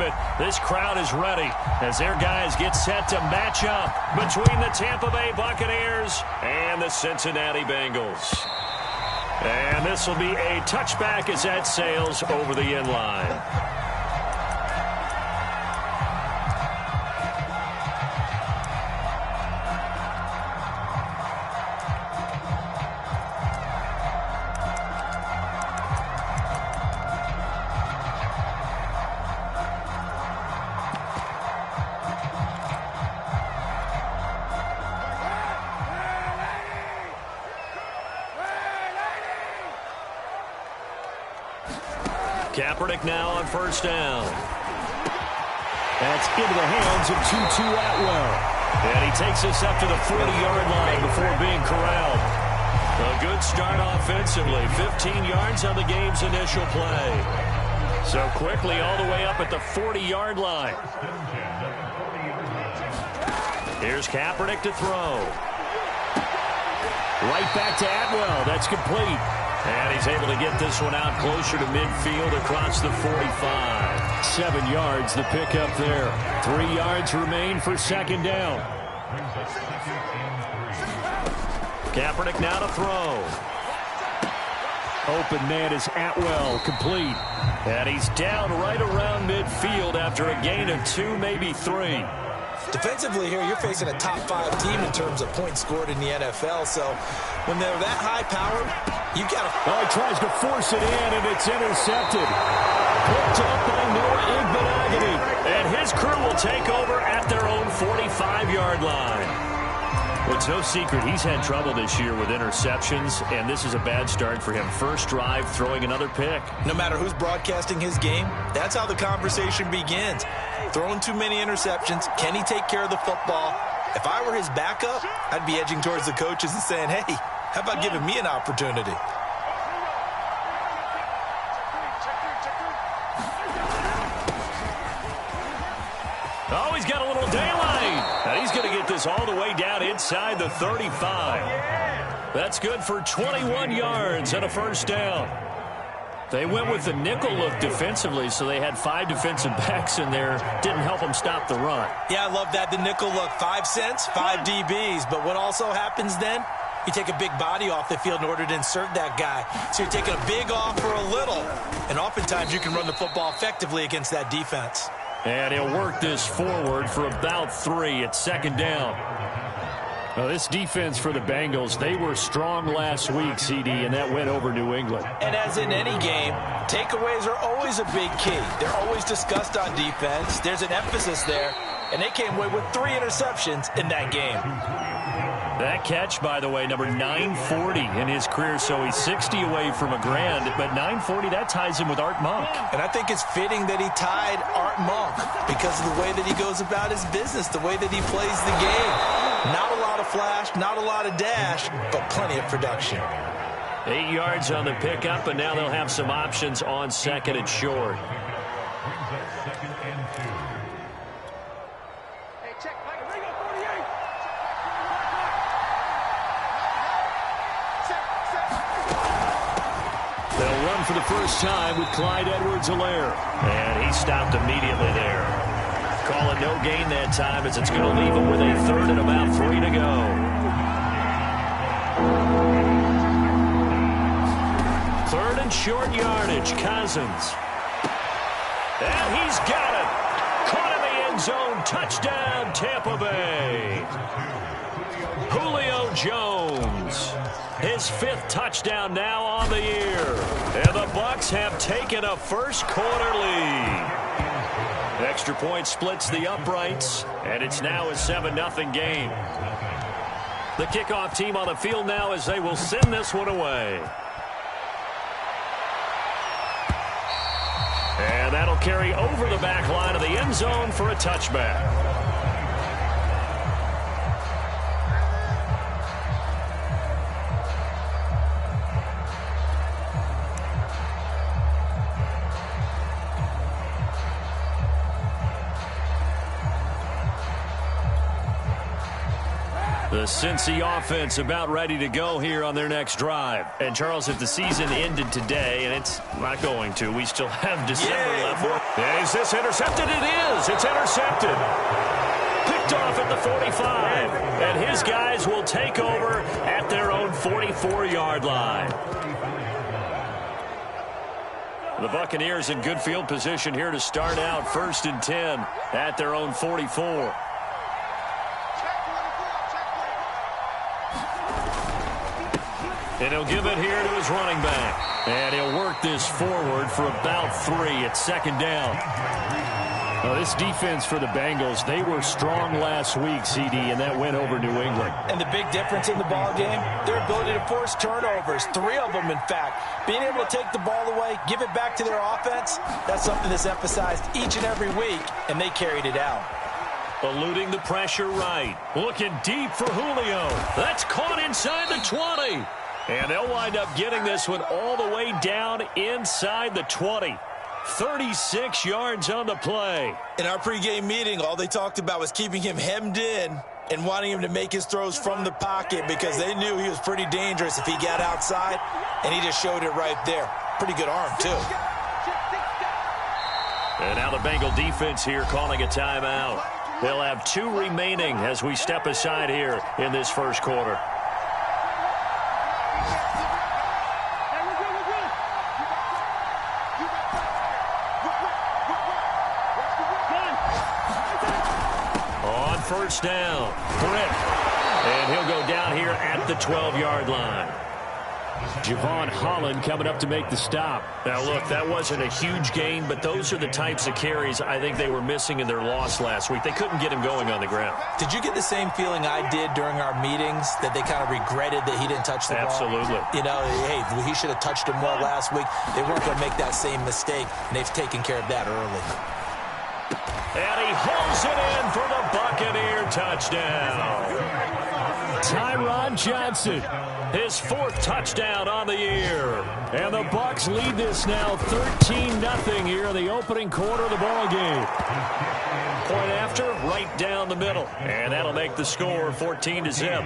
it. This crowd is ready as their guys get set to match up between the Tampa Bay Buccaneers and the Cincinnati Bengals. And this will be a touchback as that sails over the end line. Kaepernick now on first down. That's into the hands of Tutu Atwell. And he takes us up to the 40-yard line before being corralled. A good start offensively. 15 yards on the game's initial play. So quickly all the way up at the 40-yard line. Here's Kaepernick to throw. Right back to Atwell. That's complete. And he's able to get this one out closer to midfield across the 45. 7 yards the pickup there. 3 yards remain for second down. Kaepernick now to throw. Open man is Atwell, complete. And he's down right around midfield after a gain of 2, maybe 3. Defensively here, you're facing a top-5 team in terms of points scored in the NFL. So when they're that high-powered, you got to... Oh, he tries to force it in, and it's intercepted. Picked up by Noah Igbenogany. And his crew will take over at their own 45-yard line. Well, it's no secret he's had trouble this year with interceptions, and this is a bad start for him. First drive, throwing another pick. No matter who's broadcasting his game, that's how the conversation begins. Throwing too many interceptions, can he take care of the football? If I were his backup, I'd be edging towards the coaches and saying, hey, how about giving me an opportunity? Oh, he's got a little daylight. And he's going to get this all the way down inside the 35. That's good for 21 yards and a first down. They went with the nickel look defensively, so they had 5 defensive backs in there. Didn't help them stop the run. Yeah, I love that, the nickel look. 5 cents, 5 DBs. But what also happens then? You take a big body off the field in order to insert that guy. So you're taking a big off for a little. And oftentimes you can run the football effectively against that defense. And he'll work this forward for about 3 at second down. Well, this defense for the Bengals, they were strong last week, CD, and that went over New England. And as in any game, takeaways are always a big key. They're always discussed on defense. There's an emphasis there, and they came away with 3 interceptions in that game. That catch, by the way, number 940 in his career, so he's 60 away from a grand, but 940, that ties him with Art Monk. And I think it's fitting that he tied Art Monk because of the way that he goes about his business, the way that he plays the game. Not a lot of flash, not a lot of dash, but plenty of production. 8 yards on the pickup, and now they'll have some options on second and short. They'll run for the first time with Clyde Edwards-Helaire. And he stopped immediately there. Call it no gain that time as it's going to leave him with a third and about 3 to go. Third and short yardage, Cousins. And he's got it. Caught in the end zone. Touchdown, Tampa Bay. Julio Jones. His 5th touchdown now on the year. And the Bucs have taken a first-quarter lead. Extra point splits the uprights, and it's now a 7-0 game. The kickoff team on the field now as they will send this one away. And that'll carry over the back line of the end zone for a touchback. The Cincy offense about ready to go here on their next drive. And, Charles, if the season ended today, and it's not going to, we still have December left more. And is this intercepted? It is. It's intercepted. Picked off at the 45. And his guys will take over at their own 44-yard line. The Buccaneers in good field position here to start out 1st and 10 at their own 44. And he'll give it here to his running back. And he'll work this forward for about 3 at 2nd down. Well, this defense for the Bengals, they were strong last week, CD, and that went over New England. And the big difference in the ball game, their ability to force turnovers, 3 of them, in fact. Being able to take the ball away, give it back to their offense, that's something that's emphasized each and every week, and they carried it out. Eluding the pressure right. Looking deep for Julio. That's caught inside the 20. And they'll wind up getting this one all the way down inside the 20. 36 yards on the play. In our pregame meeting, all they talked about was keeping him hemmed in and wanting him to make his throws from the pocket because they knew he was pretty dangerous if he got outside, and he just showed it right there. Pretty good arm, too. And now the Bengal defense here calling a timeout. They'll have 2 remaining as we step aside here in this first quarter. First down, Britt. And he'll go down here at the 12-yard line. Javon Holland coming up to make the stop. Now, look, that wasn't a huge gain, but those are the types of carries I think they were missing in their loss last week. They couldn't get him going on the ground. Did you get the same feeling I did during our meetings, that they kind of regretted that he didn't touch the ball? Absolutely. You know, hey, he should have touched him more last week. They weren't going to make that same mistake, and they've taken care of that early. And he holds it in for the Buccaneer touchdown. Tyron Johnson, his 4th touchdown on the year. And the Bucs lead this now 13-0 here in the opening quarter of the ball game. Point after, right down the middle. And that'll make the score 14-0.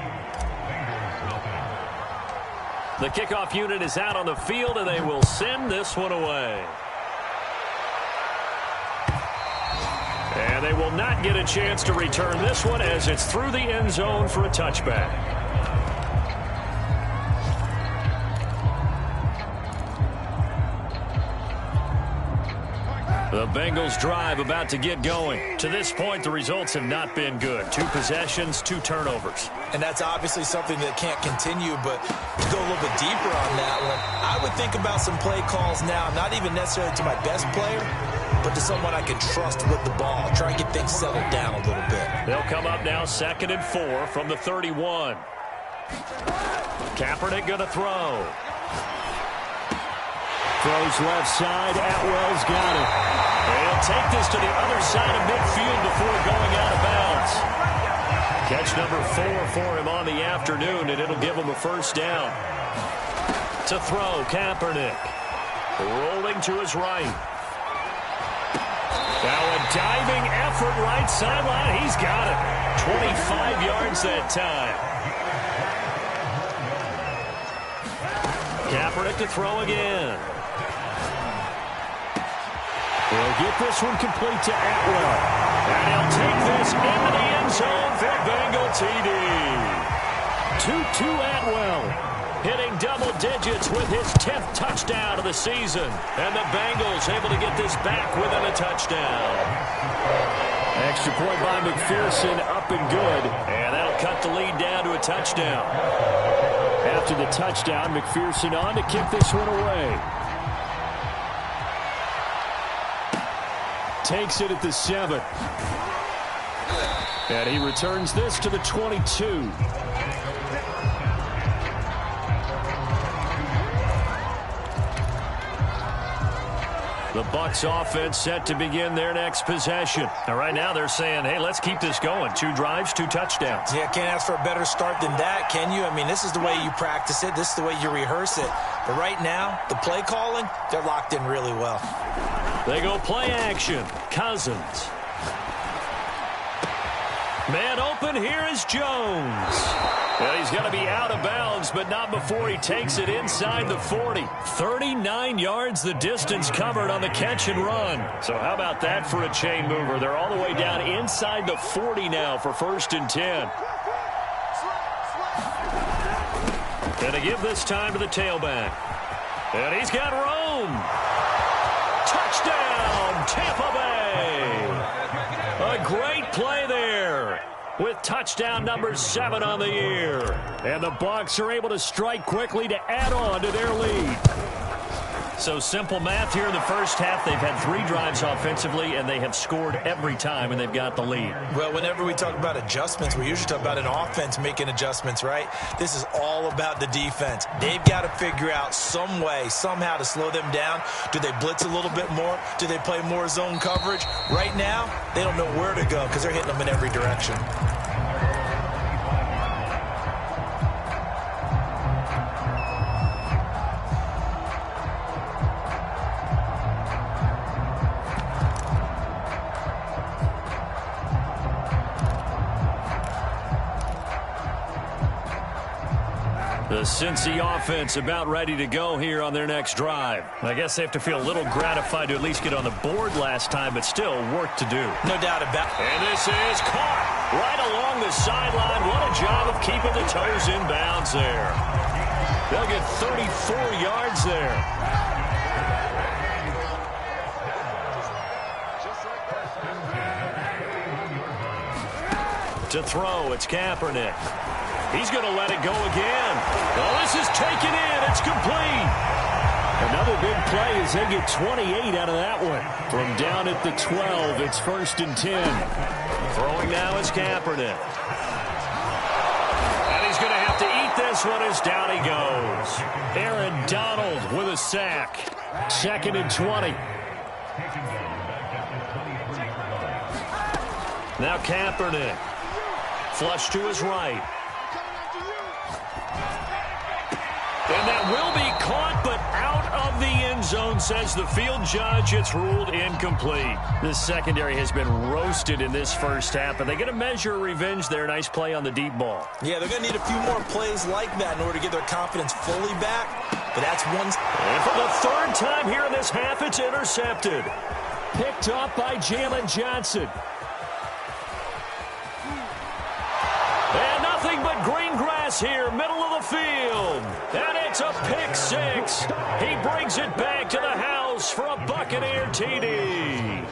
The kickoff unit is out on the field, and they will send this one away. And they will not get a chance to return this one as it's through the end zone for a touchback. The Bengals drive about to get going. To this point, the results have not been good. 2 possessions, 2 turnovers. And that's obviously something that can't continue, but to go a little bit deeper on that one, I would think about some play calls now, not even necessarily to my best player, but to someone I can trust with the ball. Try and get things settled down a little bit. They'll come up now 2nd and 4 from the 31. Kaepernick going to throw. Throws left side. Atwell's got it. And he'll take this to the other side of midfield before going out of bounds. Catch number 4 for him on the afternoon, and it'll give him a first down. To throw, Kaepernick. Rolling to his right. Now a diving effort right sideline. He's got it. 25 yards that time. Kaepernick to throw again. He'll get this one complete to Atwell. And he'll take this into the end zone for Bengal TD. 2-2 Atwell. Hitting double digits with his 10th touchdown of the season. And the Bengals able to get this back within a touchdown. Extra point by McPherson, up and good. And that'll cut the lead down to a touchdown. After the touchdown, McPherson on to kick this one away. Takes it at the 7. And he returns this to the 22. The Bucs offense set to begin their next possession. Now, right now they're saying, hey, let's keep this going. 2 drives, 2 touchdowns. Yeah, can't ask for a better start than that, can you? I mean, this is the way you practice it. This is the way you rehearse it. But right now, the play calling, they're locked in really well. They go play action. Cousins. Man open, here is Jones. Well, he's going to be out of bounds, but not before he takes it inside the 40. 39 yards the distance covered on the catch and run. So how about that for a chain mover? They're all the way down inside the 40 now for 1st and 10. And to give this time to the tailback. And he's got room. Touchdown, Tampa Bay. A great play there with touchdown number 7 on the year. And the Bucs are able to strike quickly to add on to their lead. So simple math here in the first half. They've had 3 drives offensively, and they have scored every time, and they've got the lead. Well, whenever we talk about adjustments, we usually talk about an offense making adjustments, right? This is all about the defense. They've got to figure out some way, somehow to slow them down. Do they blitz a little bit more? Do they play more zone coverage? Right now, they don't know where to go because they're hitting them in every direction. The Cincy offense about ready to go here on their next drive. I guess they have to feel a little gratified to at least get on the board last time, but still work to do. No doubt about it. And this is caught right along the sideline. What a job of keeping the toes in bounds there. They'll get 34 yards there. To throw, it's Kaepernick. He's going to let it go again. Oh, this is taken in. It's complete. Another big play as they get 28 out of that one. From down at the 12, it's 1st and 10. Throwing now is Kaepernick. And he's going to have to eat this one as down he goes. Aaron Donald with a sack. 2nd and 20. Now Kaepernick. Flush to his right. And that will be caught, but out of the end zone, says the field judge. It's ruled incomplete. This secondary has been roasted in this first half, and they get a measure of revenge there. Nice play on the deep ball. Yeah, they're going to need a few more plays like that in order to get their confidence fully back. But that's one. And for the 3rd time here in this half, it's intercepted. Picked off by Jalen Johnson. And nothing but green grass here, middle of the field. And it's a pick 6. He brings it back to the house for a Buccaneer TD.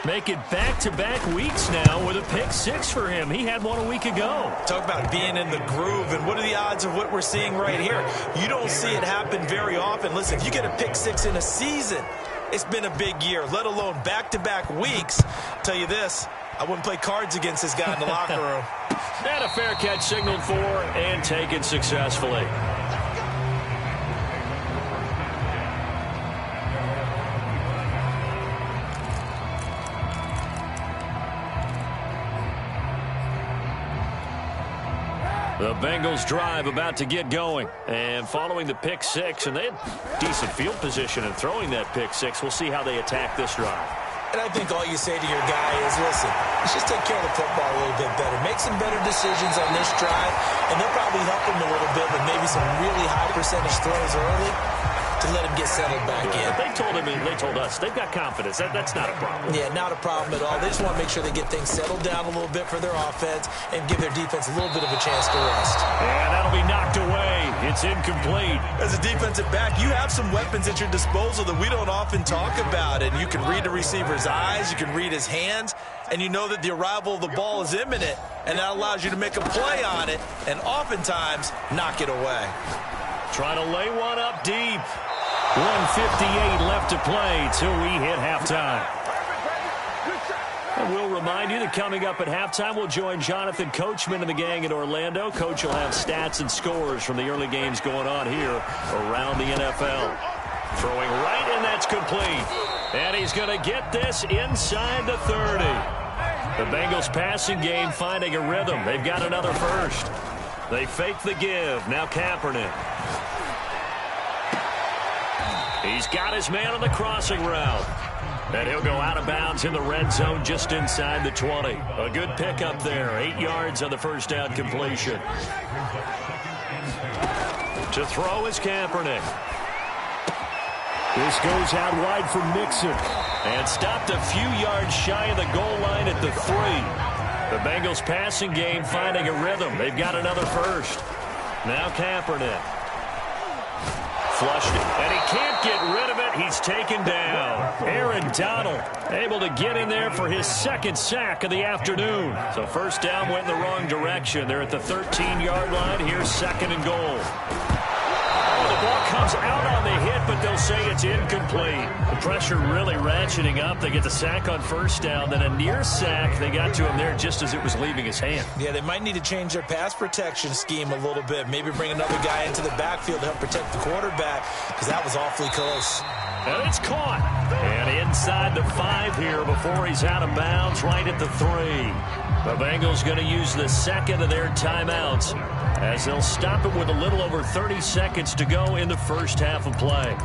Make it back-to-back weeks now with a pick 6 for him. He had one a week ago. Talk about being in the groove, and what are the odds of what we're seeing right here? You don't see it happen very often. Listen, if you get a pick 6 in a season, it's been a big year, let alone back-to-back weeks. I'll tell you this, I wouldn't play cards against this guy in the locker room. And a fair catch signaled for and taken successfully. The Bengals drive about to get going. And following the pick 6, and they had decent field position in throwing that pick 6. We'll see how they attack this drive. And I think all you say to your guy is, listen, let's just take care of the football a little bit better. Make some better decisions on this drive, and they'll probably help him a little bit with maybe some really high percentage throws early to let him get settled back in. They told him, and they told us, they've got confidence. That's not a problem. Yeah, not a problem at all. They just want to make sure they get things settled down a little bit for their offense and give their defense a little bit of a chance to rest. And that'll be knocked away. It's incomplete. As a defensive back, you have some weapons at your disposal that we don't often talk about. And you can read the receiver's eyes, you can read his hands, and you know that the arrival of the ball is imminent. And that allows you to make a play on it and oftentimes knock it away. Trying to lay one up deep. 1:58 left to play till we hit halftime. And we'll remind you that coming up at halftime, we'll join Jonathan Coachman and the gang in Orlando. Coach will have stats and scores from the early games going on here around the NFL. Throwing right, and that's complete. And he's going to get this inside the 30. The Bengals passing game finding a rhythm. They've got another first. They fake the give. Now Kaepernick. He's got his man on the crossing route. And he'll go out of bounds in the red zone just inside the 20. A good pickup there. 8 yards on the first down completion. To throw is Kaepernick. This goes out wide for Mixon. And stopped a few yards shy of the goal line at the 3. The Bengals passing game finding a rhythm. They've got another first. Now Kaepernick. Flushed it, and he can't get rid of it. He's taken down. Aaron Donald able to get in there for his second sack of the afternoon. So first down went in the wrong direction. They're at the 13-yard line. Here's second and goal. The ball comes out on the hit, but they'll say it's incomplete. The pressure really ratcheting up. They get the sack on first down, then a near sack. They got to him there just as it was leaving his hand. Yeah, they might need to change their pass protection scheme a little bit. Maybe bring another guy into the backfield to help protect the quarterback, because that was awfully close. And it's caught. And inside the 5 here before he's out of bounds, right at the 3. The Bengals going to use the second of their timeouts as they'll stop it with a little over 30 seconds to go in the first half of play.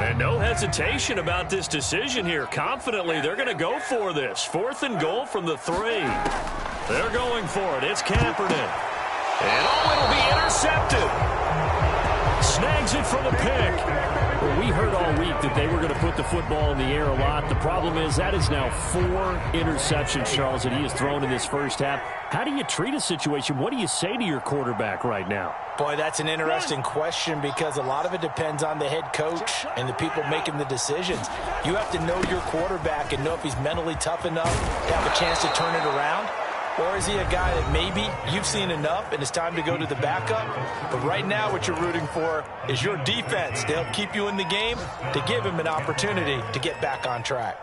And no hesitation about this decision here. Confidently, they're going to go for this. 4th and goal from the 3. They're going for it. It's Kaepernick. And it'll be intercepted. Snags it for the pick. Well, we heard all week that they were going to put the football in the air a lot. The problem is that is now 4 interceptions, Charles, that he has thrown in this first half. How do you treat a situation? What do you say to your quarterback right now? Boy, that's an interesting question, because a lot of it depends on the head coach and the people making the decisions. You have to know your quarterback and know if he's mentally tough enough to have a chance to turn it around. Or is he a guy that maybe you've seen enough and it's time to go to the backup? But right now what you're rooting for is your defense to help keep you in the game, to give him an opportunity to get back on track.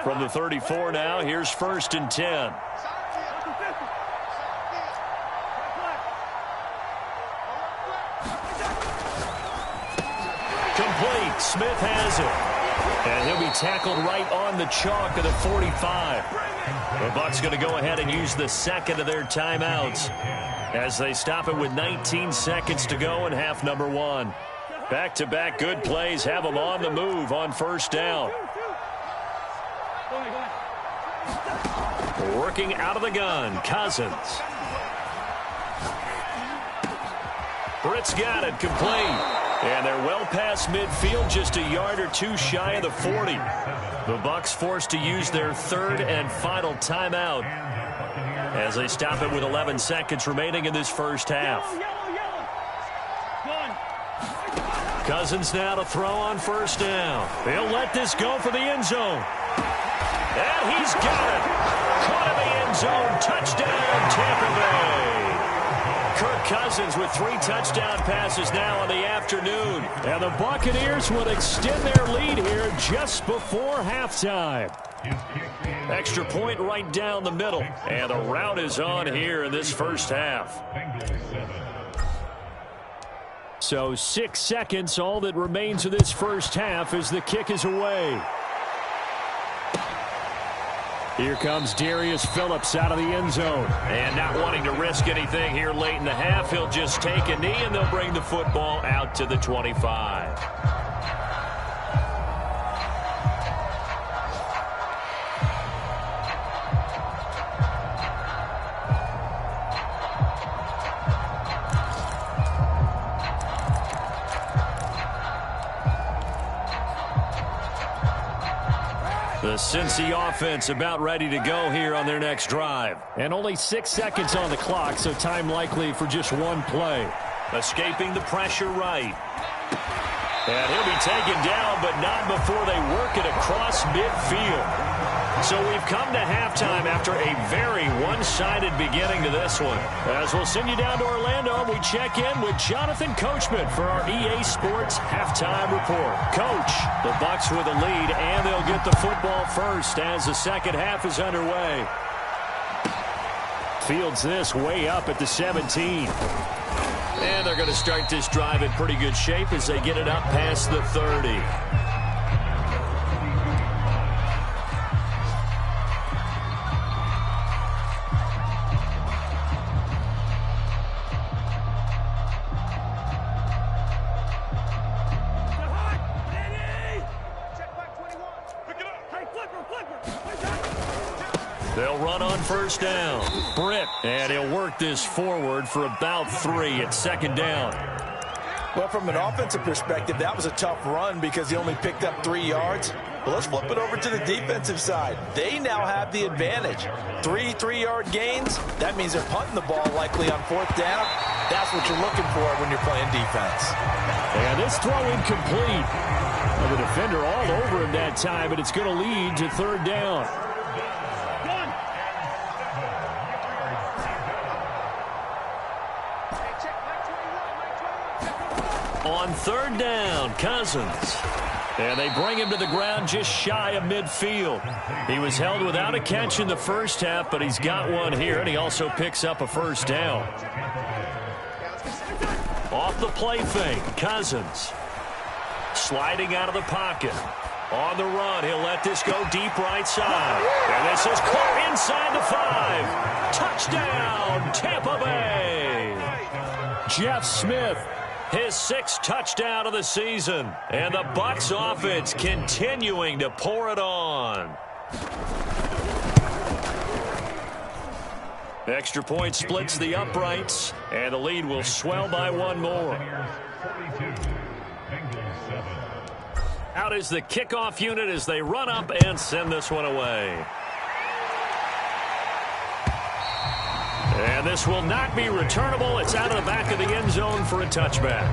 From the 34 now, here's 1st and 10. Complete. Smith has it. And he'll be tackled right on the chalk of the 45. The Bucs going to go ahead and use the second of their timeouts as they stop it with 19 seconds to go in half number 1. Back-to-back good plays have them on the move on first down. Working out of the gun, Cousins. Britt's got it, complete. And they're well past midfield, just a yard or 2 shy of the 40. The Bucs forced to use their 3rd and final timeout as they stop it with 11 seconds remaining in this first half. Cousins now to throw on first down. They'll let this go for the end zone. And he's got it. Caught in the end zone. Touchdown, Tampa Bay. Kirk Cousins with 3 touchdown passes now on the afternoon. And the Buccaneers will extend their lead here just before halftime. Extra point right down the middle. And the route is on here in this first half. So 6 seconds, all that remains of this first half as the kick is away. Here comes Darius Phillips out of the end zone. And not wanting to risk anything here late in the half, he'll just take a knee and they'll bring the football out to the 25. The Cincy offense about ready to go here on their next drive. And only 6 seconds on the clock, so time likely for just 1 play. Escaping the pressure right. And he'll be taken down, but not before they work it across midfield. So we've come to halftime after a very one-sided beginning to this one. As we'll send you down to Orlando, we check in with Jonathan Coachman for our EA Sports Halftime Report. Coach, the Bucs with a lead, and they'll get the football first as the second half is underway. Fields this way up at the 17. And they're going to start this drive in pretty good shape as they get it up past the 30. They'll run on first down. Britt, and he'll work this forward for about 3 at second down. Well, from an offensive perspective, that was a tough run because he only picked up 3 yards. Well, let's flip it over to the defensive side. They now have the advantage. 3 3-yard gains. That means they're punting the ball likely on fourth down. That's what you're looking for when you're playing defense. And this throw incomplete. Well, the defender all over him that time, but it's going to lead to third down. On third down, Cousins. And they bring him to the ground just shy of midfield. He was held without a catch in the first half, but he's got one here, and he also picks up a first down. Off the play fake, Cousins. Sliding out of the pocket. On the run, he'll let this go deep right side. And this is caught inside the 5. Touchdown, Tampa Bay. Jeff Smith, his 6th touchdown of the season. And the Bucs offense continuing to pour it on. Extra point splits the uprights, and the lead will swell by 1 more. Out is the kickoff unit as they run up and send this one away. And this will not be returnable. It's out of the back of the end zone for a touchback.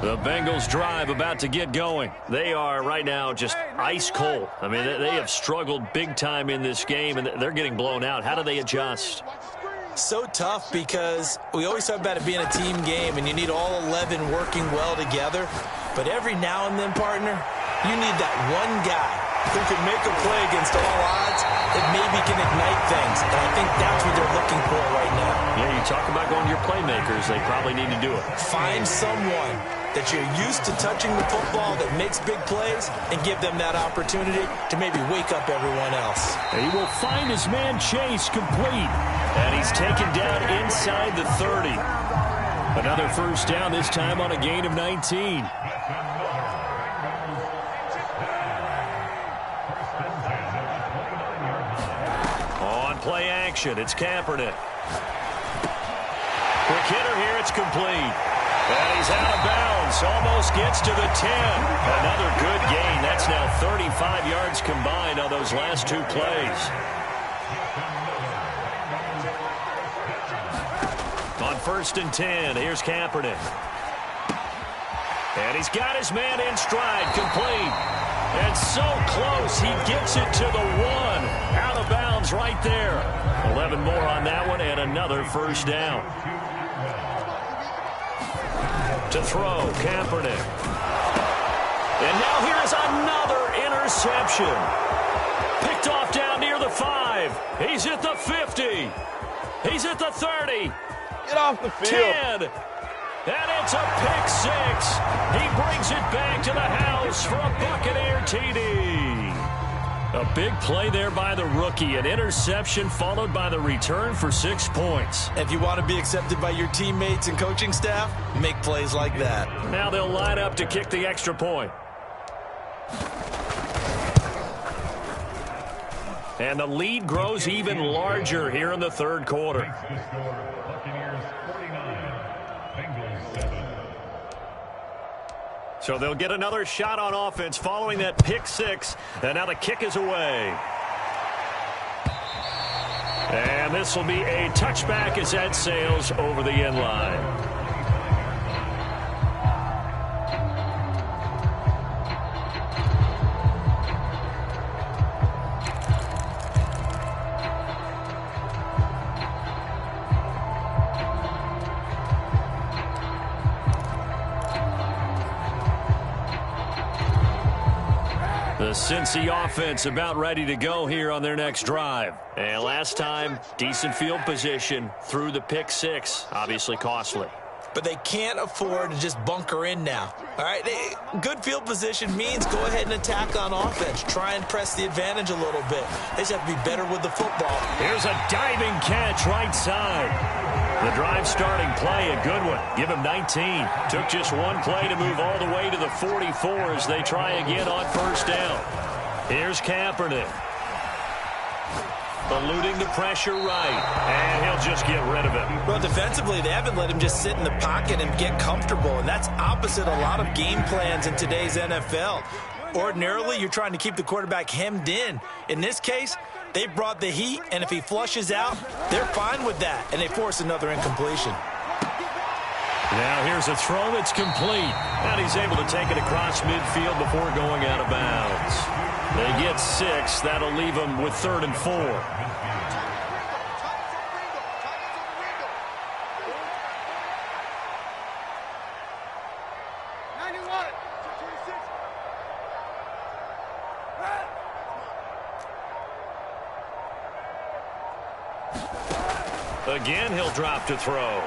The Bengals drive about to get going. They are right now just ice cold. I mean, they have struggled big time in this game, and they're getting blown out. How do they adjust? So tough because we always talk about it being a team game, and you need all 11 working well together. But every now and then, partner, you need that one guy who can make a play against all odds that maybe can ignite things. And I think that's what they're looking for right now. Yeah, you talk about going to your playmakers. They probably need to do it. Find someone that you're used to touching the football that makes big plays and give them that opportunity to maybe wake up everyone else. He will find his man Chase complete. And he's taken down inside the 30. Another first down, this time on a gain of 19. On play action, it's Kaepernick. Quick hitter here, it's complete. And he's out of bounds, almost gets to the 10. Another good gain. That's now 35 yards combined on those last 2 plays. On 1st and 10, here's Kaepernick. And he's got his man in stride, complete. And so close, he gets it to the 1. Out of bounds right there. 11 more on that one, and another first down. To throw, Kaepernick. And now here is another interception. Picked off down near the 5. He's at the 50. He's at the 30. Get off the field. 10. And it's a pick 6. He brings it back to the house for a Buccaneer TD. A big play there by the rookie. An interception followed by the return for 6 points. If you want to be accepted by your teammates and coaching staff, make plays like that. Now they'll line up to kick the extra point. And the lead grows even larger here in the third quarter. So they'll get another shot on offense following that pick 6. And now the kick is away. And this will be a touchback as that sails over the end line. The Cincy offense about ready to go here on their next drive. And last time, decent field position through the pick 6. Obviously costly. But they can't afford to just bunker in now. All right, good field position means go ahead and attack on offense. Try and press the advantage a little bit. They just have to be better with the football. Here's a diving catch right side. The drive starting play, a good one. Give him 19. Took just one play to move all the way to the 44 as they try again on first down. Here's Kaepernick. Eluding the pressure right. And he'll just get rid of it. Well, defensively, they haven't let him just sit in the pocket and get comfortable. And that's opposite a lot of game plans in today's NFL. Ordinarily, you're trying to keep the quarterback hemmed in. In this case, they brought the heat, and if he flushes out, they're fine with that, and they force another incompletion. Now here's a throw that's complete. And he's able to take it across midfield before going out of bounds. They get 6. That'll leave them with 3rd and 4. Again, he'll drop to throw.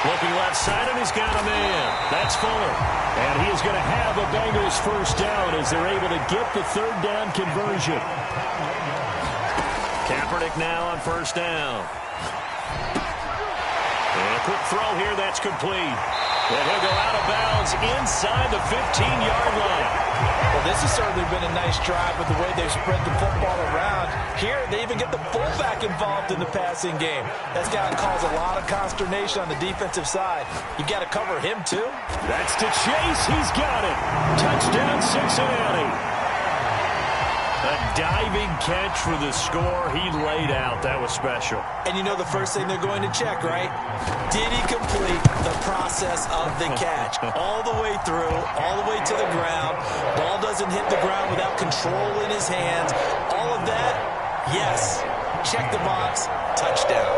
Looking left side, and he's got a man. That's Fuller. And he is going to have a Bengals first down as they're able to get the 3rd down conversion. Kaepernick now on first down. And a quick throw here, that's complete. And he'll go out of bounds inside the 15-yard line. Well, this has certainly been a nice drive with the way they've spread the football around. Here, they even get the fullback involved in the passing game. That's got to cause a lot of consternation on the defensive side. You've got to cover him, too. That's to Chase. He's got it. Touchdown, Cincinnati. A diving catch for the score. He laid out. That was special. And you know the first thing they're going to check, right? Did he complete the process of the catch? All the way through, all the way to the ground. Ball doesn't hit the ground without control in his hands. All of that, yes. Check the box. Touchdown.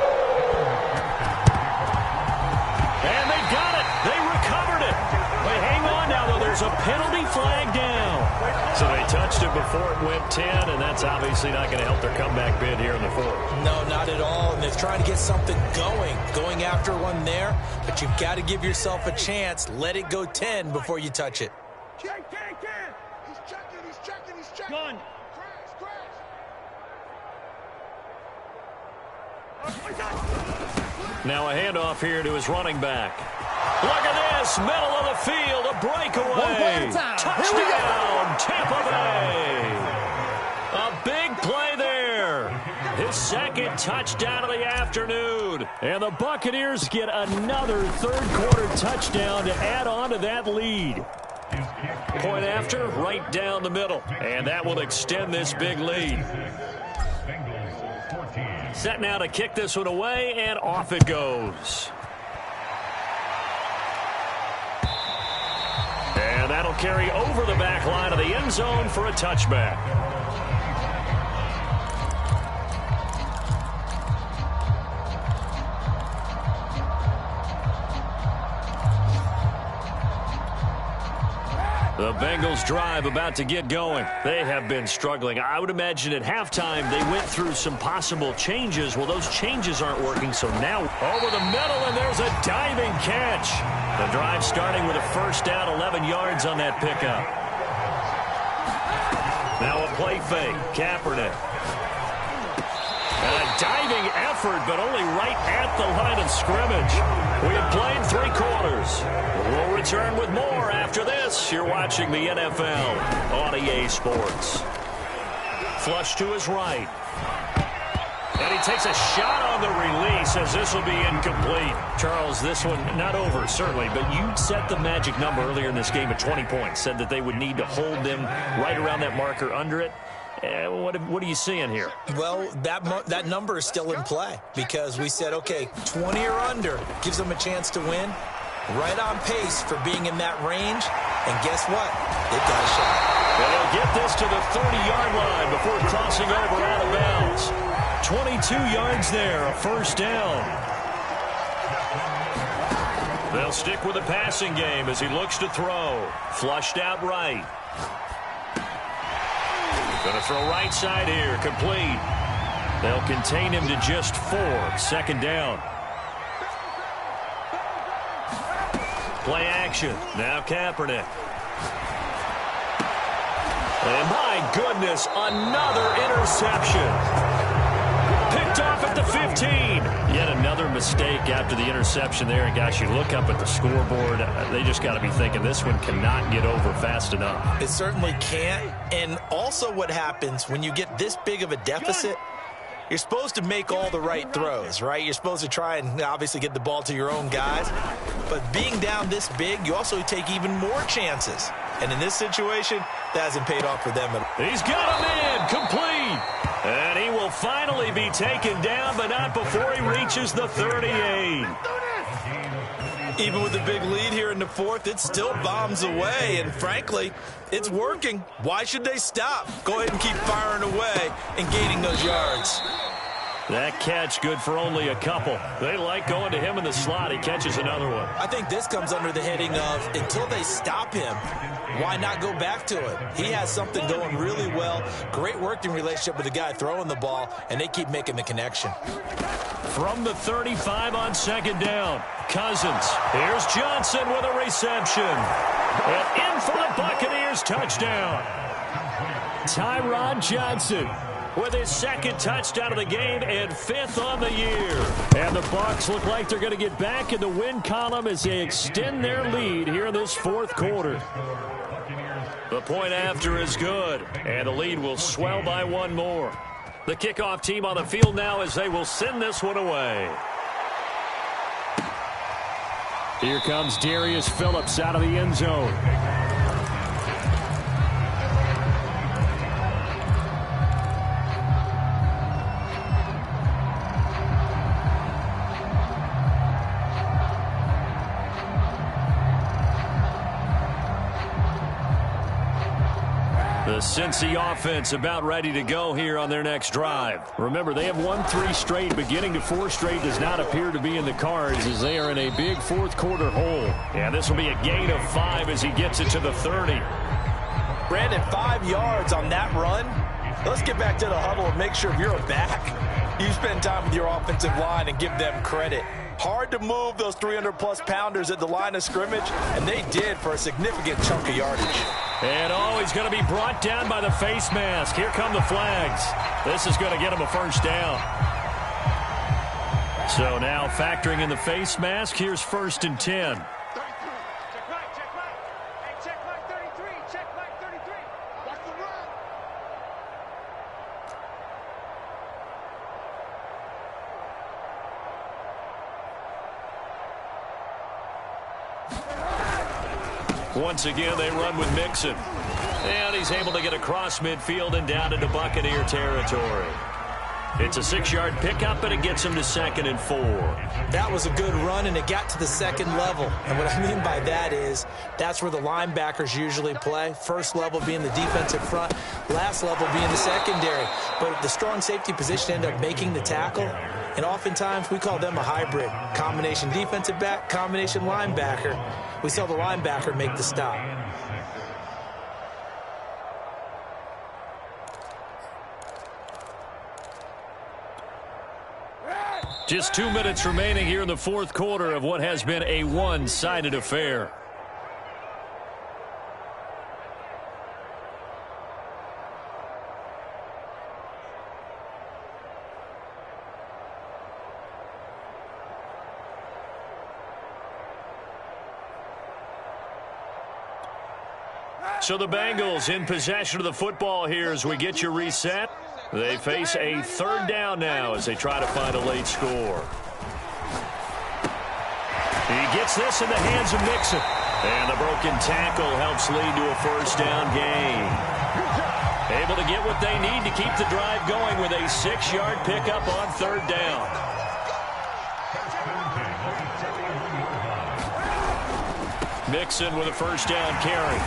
And they got it. They recovered it. But hang on now, though. There's a penalty flag down. So they touched it before it went 10, and that's obviously not going to help their comeback bid here in the 4th. No, not at all. And they're trying to get something going after one there. But you've got to give yourself a chance. Let it go 10 before you touch it. Check. He's checking. Gun. Crash. Now a handoff here to his running back. Look at this, middle of the field, a breakaway. Touchdown, Tampa Bay. A big play there. His 2nd touchdown of the afternoon. And the Buccaneers get another 3rd quarter touchdown to add on to that lead. Point after, right down the middle. And that will extend this big lead. Set now to kick this one away, and off it goes. And that'll carry over the back line of the end zone for a touchback. The Bengals drive about to get going. They have been struggling. I would imagine at halftime they went through some possible changes. Well, those changes aren't working, so now over the middle, and there's a diving catch. The drive starting with a first down, 11 yards on that pickup. Now a play fake, Kaepernick. And a diving effort, but only right at the line of scrimmage. We have played 3 quarters. We'll return with more after this. You're watching the NFL on EA Sports. Flush to his right. And he takes a shot on the release as this will be incomplete. Charles, this one not over, certainly, but you set the magic number earlier in this game at 20 points. Said that they would need to hold them right around that marker under it. What are you seeing here? Well, that number is still in play because we said, okay, 20 or under gives them a chance to win. Right on pace for being in that range. And guess what? They've got a shot. And he'll get this to the 30-yard line before crossing over out of bounds. 22 yards there, a first down. They'll stick with the passing game as he looks to throw. Flushed out right. Going to throw right side here, complete. They'll contain him to just 4, 2nd down. Play action, now Kaepernick. And my goodness, another interception. Picked off at the 15. Yet another mistake after the interception there. And, guys, you look up at the scoreboard. They just got to be thinking this one cannot get over fast enough. It certainly can't. And also what happens when you get this big of a deficit, you're supposed to make all the right throws, right? You're supposed to try and obviously get the ball to your own guys. But being down this big, you also take even more chances. And in this situation, that hasn't paid off for them. He's got him in, complete. And he will finally be taken down, but not before he reaches the 38. Even with a big lead here in the fourth, it still bombs away. And frankly, it's working. Why should they stop? Go ahead and keep firing away and gaining those yards. That catch good for only a couple. They like going to him in the slot. He catches another one. I think this comes under the heading of until they stop him, why not go back to it? He has something going really well. Great working relationship with the guy throwing the ball, and they keep making the connection. From the 35 on second down, Cousins. Here's Johnson with a reception. And in for the Buccaneers touchdown. Tyron Johnson with his second touchdown of the game and fifth on the year. And the Bucs look like they're going to get back in the win column as they extend their lead here in this fourth quarter. The point after is good, and the lead will swell by one more. The kickoff team on the field now as they will send this one away. Here comes Darius Phillips out of the end zone. The Cincy offense about ready to go here on their next drive. Remember, they have won 3 straight. Beginning to 4 straight does not appear to be in the cards as they are in a big fourth quarter hole. And this will be a gain of 5 as he gets it to the 30. Brandon, 5 yards on that run. Let's get back to the huddle and make sure you're back. You spend time with your offensive line and give them credit. Hard to move those 300-plus pounders at the line of scrimmage, and they did for a significant chunk of yardage. And he's going to be brought down by the face mask. Here come the flags. This is going to get him a first down. So now factoring in the face mask, here's 1st and 10. Once again, they run with Mixon. And he's able to get across midfield and down into Buccaneer territory. It's a 6-yard pickup, and it gets him to 2nd and 4. That was a good run, and it got to the second level. And what I mean by that is that's where the linebackers usually play. First level being the defensive front, last level being the secondary. But the strong safety position ended up making the tackle. And oftentimes we call them a hybrid. Combination defensive back, combination linebacker. We saw the linebacker make the stop. Just 2 minutes remaining here in the fourth quarter of what has been a one-sided affair. So the Bengals in possession of the football here as we get you reset. They face a 3rd down now as they try to find a late score. He gets this in the hands of Mixon. And the broken tackle helps lead to a 1st down gain. Able to get what they need to keep the drive going with a 6-yard pickup on 3rd down. Mixon with a 1st down carry.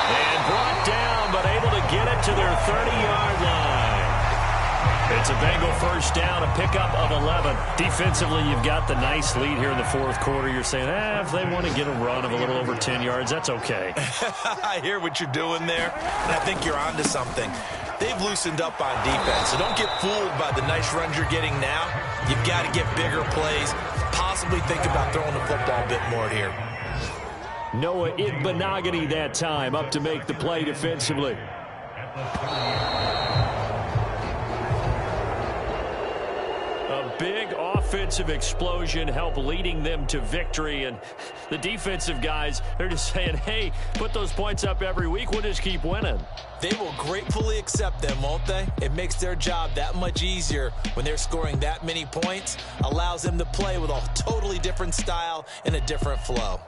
And brought down, but able to get it to their 30-yard line. It's a Bengal 1st down, a pickup of 11. Defensively, you've got the nice lead here in the fourth quarter. You're saying, if they want to get a run of a little over 10 yards, that's okay. I hear what you're doing there, and I think you're onto something. They've loosened up on defense, so don't get fooled by the nice runs you're getting now. You've got to get bigger plays, possibly think about throwing the football a bit more here. Noah Igbenogany that time up to make the play defensively. A big offensive explosion helped leading them to victory, and the defensive guys, they're just saying, hey, put those points up every week, we'll just keep winning. They will gratefully accept them, won't they? It makes their job that much easier when they're scoring that many points, allows them to play with a totally different style and a different flow.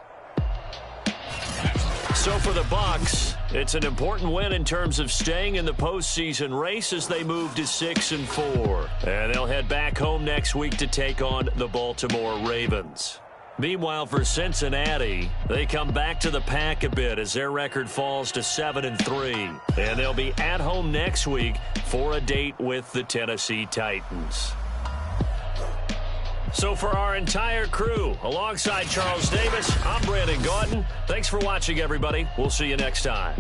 So for the Bucs, it's an important win in terms of staying in the postseason race as they move to 6-4. And they'll head back home next week to take on the Baltimore Ravens. Meanwhile, for Cincinnati, they come back to the pack a bit as their record falls to 7-3. And they'll be at home next week for a date with the Tennessee Titans. So for our entire crew, alongside Charles Davis, I'm Brandon Gaudin. Thanks for watching, everybody. We'll see you next time.